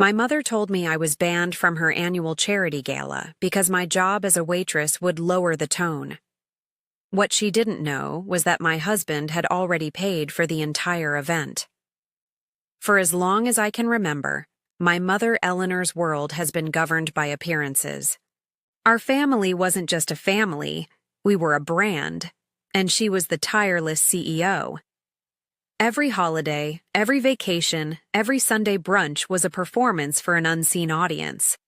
My mother told me I was banned from her annual charity gala because my job as a waitress would lower the tone. What she didn't know was that my husband had already paid for the entire event. For as long as I can remember, my mother Eleanor's world has been governed by appearances. Our family wasn't just a family, we were a brand, and she was the tireless CEO. Every holiday, every vacation, every Sunday brunch was a performance for an unseen audience.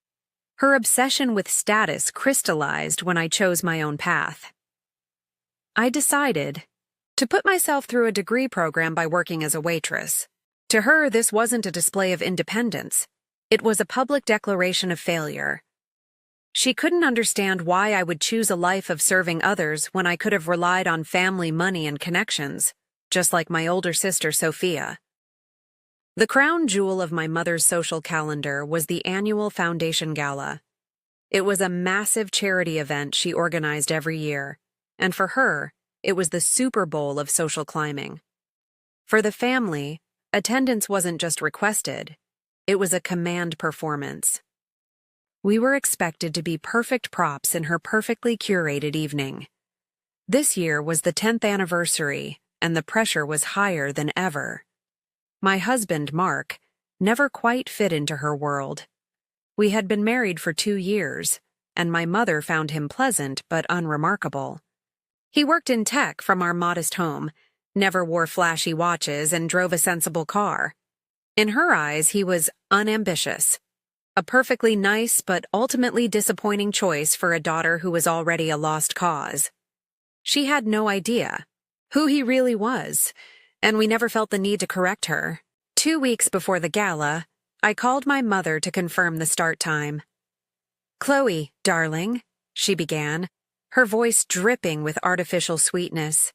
Her obsession with status crystallized when I chose my own path. I decided to put myself through a degree program by working as a waitress. To her, this wasn't a display of independence. It was a public declaration of failure. She couldn't understand why I would choose a life of serving others when I could have relied on family money and connections, just like my older sister Sophia. The crown jewel of my mother's social calendar was the annual Foundation Gala. It was a massive charity event she organized every year, and for her, it was the Super Bowl of social climbing. For the family, attendance wasn't just requested, it was a command performance. We were expected to be perfect props in her perfectly curated evening. This year was the 10th anniversary, and the pressure was higher than ever. My husband, Mark, never quite fit into her world. We had been married for 2 years, and my mother found him pleasant but unremarkable. He worked in tech from our modest home, never wore flashy watches, and drove a sensible car. In her eyes, he was unambitious, a perfectly nice but ultimately disappointing choice for a daughter who was already a lost cause. She had no idea who he really was, and we never felt the need to correct her. 2 weeks before the gala, I called my mother to confirm the start time. "Chloe, darling," she began, her voice dripping with artificial sweetness.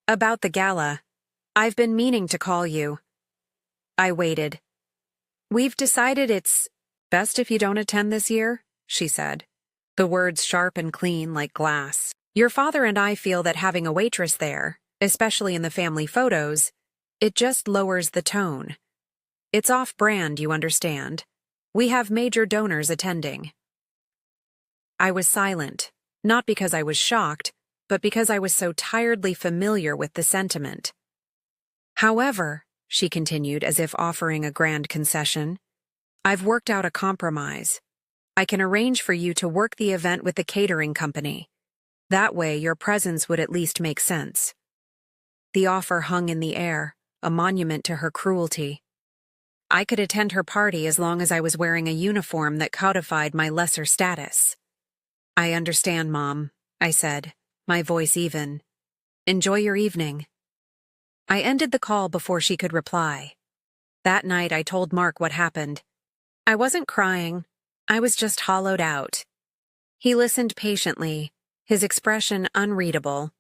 "About the gala. I've been meaning to call you." I waited. "We've decided it's best if you don't attend this year," she said, the words sharp and clean like glass. "Your father and I feel that having a waitress there, especially in the family photos, it just lowers the tone. It's off-brand, you understand. We have major donors attending." I was silent, not because I was shocked, but because I was so tiredly familiar with the sentiment. "However," she continued as if offering a grand concession, "I've worked out a compromise. I can arrange for you to work the event with the catering company. That way your presence would at least make sense." The offer hung in the air, a monument to her cruelty. I could attend her party as long as I was wearing a uniform that codified my lesser status. "I understand, Mom," I said, my voice even. "Enjoy your evening." I ended the call before she could reply. That night I told Mark what happened. I wasn't crying, I was just hollowed out. He listened patiently, his expression unreadable.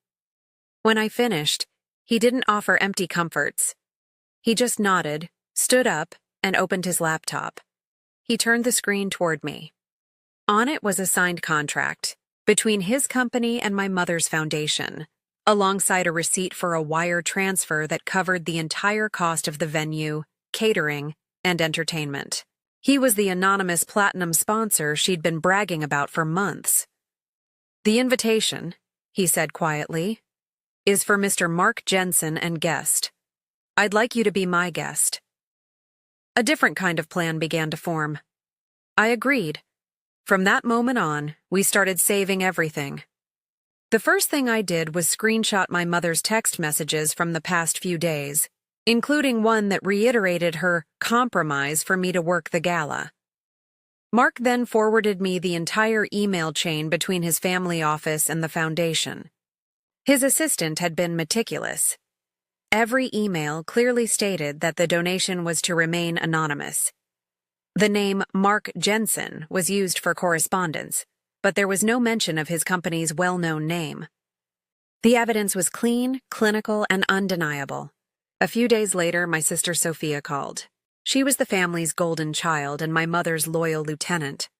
When I finished, he didn't offer empty comforts. He just nodded, stood up, and opened his laptop. He turned the screen toward me. On it was a signed contract between his company and my mother's foundation, alongside a receipt for a wire transfer that covered the entire cost of the venue, catering, and entertainment. He was the anonymous platinum sponsor she'd been bragging about for months. "The invitation," he said quietly, "is for Mr. Mark Jensen and guest. I'd like you to be my guest." A different kind of plan began to form. I agreed. From that moment on, we started saving everything. The first thing I did was screenshot my mother's text messages from the past few days, including one that reiterated her compromise for me to work the gala. Mark then forwarded me the entire email chain between his family office and the foundation. His assistant had been meticulous. Every email clearly stated that the donation was to remain anonymous. The name Mark Jensen was used for correspondence, but there was no mention of his company's well-known name. The evidence was clean, clinical, and undeniable. A few days later, my sister Sophia called. She was the family's golden child and my mother's loyal lieutenant.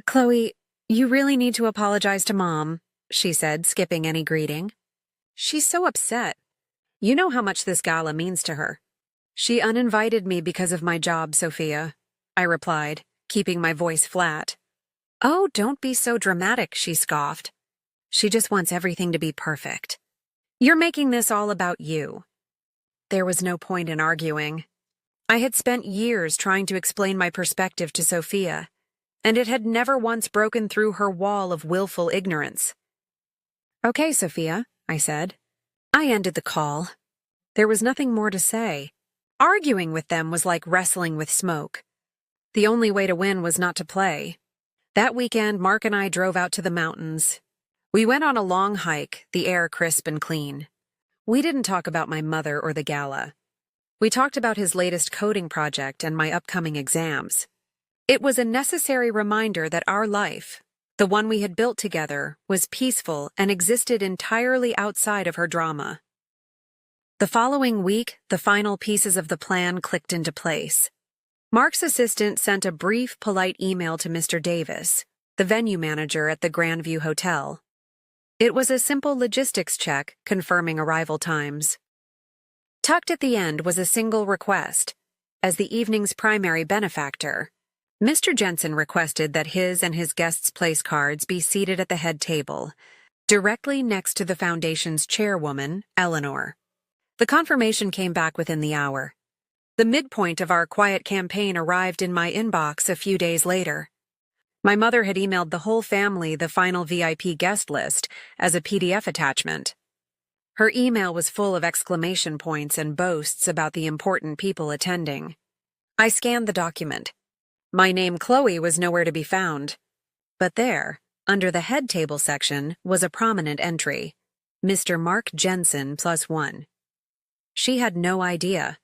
"Chloe, you really need to apologize to Mom," she said, skipping any greeting. "She's so upset. You know how much this gala means to her. She uninvited me because of my job, Sophia. I replied, keeping my voice flat. Oh, don't be so dramatic, she scoffed. She just wants everything to be perfect. You're making this all about you. There was no point in arguing. I had spent years trying to explain my perspective to Sophia, and it had never once broken through her wall of willful ignorance. Okay, Sophia, I said. I ended the call. There was nothing more to say. Arguing with them was like wrestling with smoke. The only way to win was not to play. That weekend, Mark and I drove out to the mountains. We went on a long hike, the air crisp and clean. We didn't talk about my mother or the gala. We talked about his latest coding project and my upcoming exams. It was a necessary reminder that our life, the one we had built together, was peaceful and existed entirely outside of her drama. The following week, the final pieces of the plan clicked into place. Mark's assistant sent a brief, polite email to Mr. Davis, the venue manager at the Grandview Hotel. It was a simple logistics check confirming arrival times. Tucked at the end was a single request. As the evening's primary benefactor, Mr. Jensen requested that his and his guests' place cards be seated at the head table, directly next to the foundation's chairwoman, Eleanor. The confirmation came back within the hour. The midpoint of our quiet campaign arrived in my inbox a few days later. My mother had emailed the whole family the final VIP guest list as a PDF attachment. Her email was full of exclamation points and boasts about the important people attending. I scanned the document. My name, Chloe, was nowhere to be found. But there, under the head table section, was a prominent entry. Mr. Mark Jensen +1. She had no idea.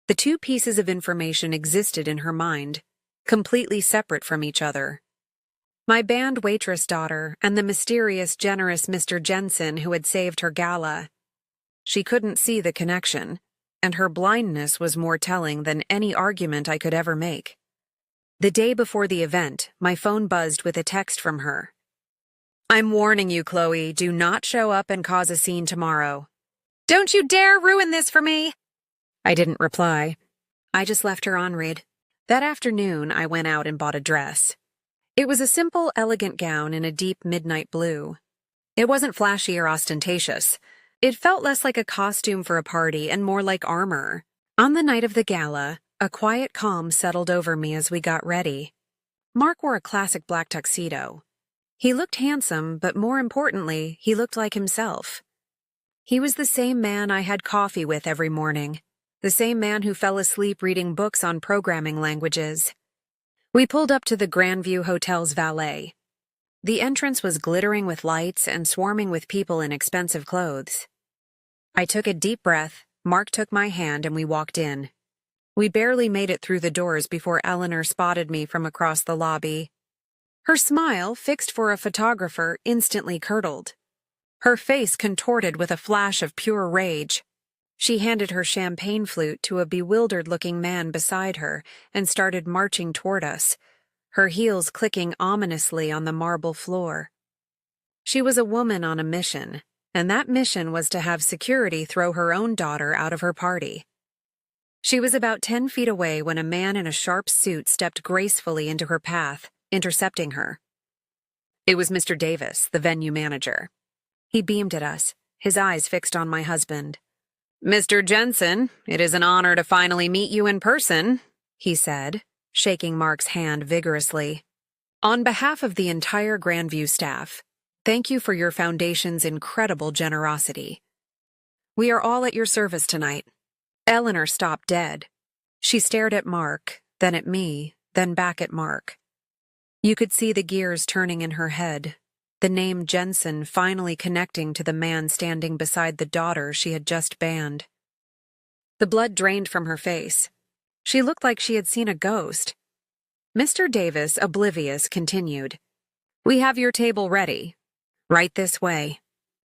The two pieces of information existed in her mind, completely separate from each other. My band waitress daughter and the mysterious, generous Mr. Jensen who had saved her gala. She couldn't see the connection, and her blindness was more telling than any argument I could ever make. The day before the event, my phone buzzed with a text from her. I'm warning you, Chloe, do not show up and cause a scene tomorrow. Don't you dare ruin this for me! I didn't reply. I just left her on read. That afternoon, I went out and bought a dress. It was a simple, elegant gown in a deep midnight blue. It wasn't flashy or ostentatious. It felt less like a costume for a party and more like armor. On the night of the gala, a quiet calm settled over me as we got ready. Mark wore a classic black tuxedo. He looked handsome, but more importantly, he looked like himself. He was the same man I had coffee with every morning. The same man who fell asleep reading books on programming languages. We pulled up to the Grandview Hotel's valet. The entrance was glittering with lights and swarming with people in expensive clothes. I took a deep breath, Mark took my hand, and we walked in. We barely made it through the doors before Eleanor spotted me from across the lobby. Her smile, fixed for a photographer, instantly curdled. Her face contorted with a flash of pure rage. She handed her champagne flute to a bewildered-looking man beside her and started marching toward us, her heels clicking ominously on the marble floor. She was a woman on a mission, and that mission was to have security throw her own daughter out of her party. She was about 10 feet away when a man in a sharp suit stepped gracefully into her path, intercepting her. It was Mr. Davis, the venue manager. He beamed at us, his eyes fixed on my husband. Mr. Jensen, it is an honor to finally meet you in person, he said, shaking Mark's hand vigorously. On behalf of the entire Grandview staff, thank you for your foundation's incredible generosity. We are all at your service tonight. Eleanor stopped dead. She stared at Mark, then at me, then back at Mark. You could see the gears turning in her head, the name Jensen finally connecting to the man standing beside the daughter she had just banned. The blood drained from her face. She looked like she had seen a ghost. Mr. Davis, oblivious, continued. We have your table ready. Right this way.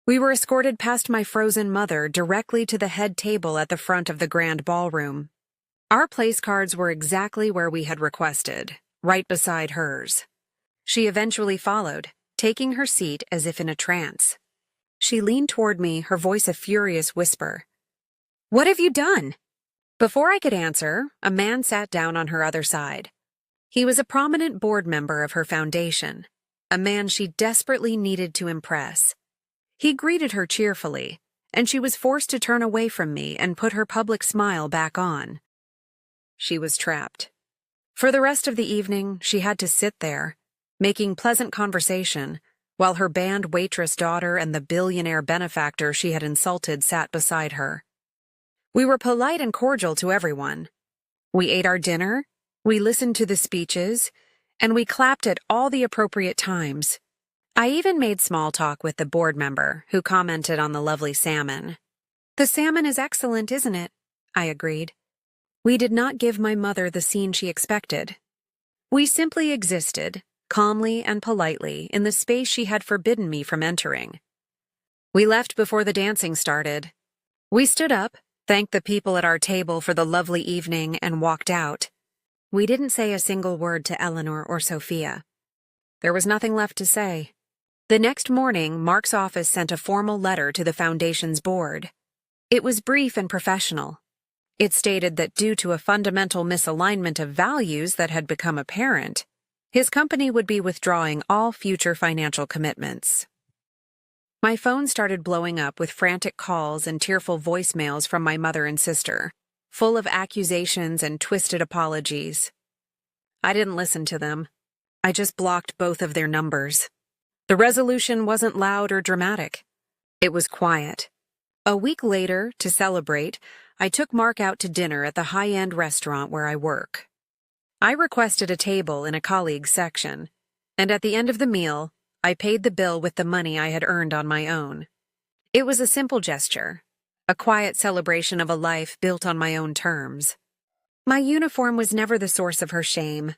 We were escorted past my frozen mother directly to the head table at the front of the grand ballroom. Our place cards were exactly where we had requested, right beside hers. She eventually followed, taking her seat as if in a trance. She leaned toward me, her voice a furious whisper. What have you done? Before I could answer, a man sat down on her other side. He was a prominent board member of her foundation, a man she desperately needed to impress. He greeted her cheerfully, and she was forced to turn away from me and put her public smile back on. She was trapped. For the rest of the evening, she had to sit there, making pleasant conversation, while her band waitress daughter and the billionaire benefactor she had insulted sat beside her. We were polite and cordial to everyone. We ate our dinner, we listened to the speeches, and we clapped at all the appropriate times. I even made small talk with the board member, who commented on the lovely salmon. "The salmon is excellent, isn't it?" I agreed. We did not give my mother the scene she expected. We simply existed, calmly and politely, in the space she had forbidden me from entering. We left before the dancing started. We stood up, thanked the people at our table for the lovely evening, and walked out. We didn't say a single word to Eleanor or Sophia. There was nothing left to say. The next morning, Mark's office sent a formal letter to the foundation's board. It was brief and professional. It stated that due to a fundamental misalignment of values that had become apparent, his company would be withdrawing all future financial commitments. My phone started blowing up with frantic calls and tearful voicemails from my mother and sister, full of accusations and twisted apologies. I didn't listen to them. I just blocked both of their numbers. The resolution wasn't loud or dramatic. It was quiet. A week later, to celebrate, I took Mark out to dinner at the high-end restaurant where I work. I requested a table in a colleague's section, and at the end of the meal, I paid the bill with the money I had earned on my own. It was a simple gesture, a quiet celebration of a life built on my own terms. My uniform was never the source of her shame.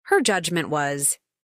Her judgment was,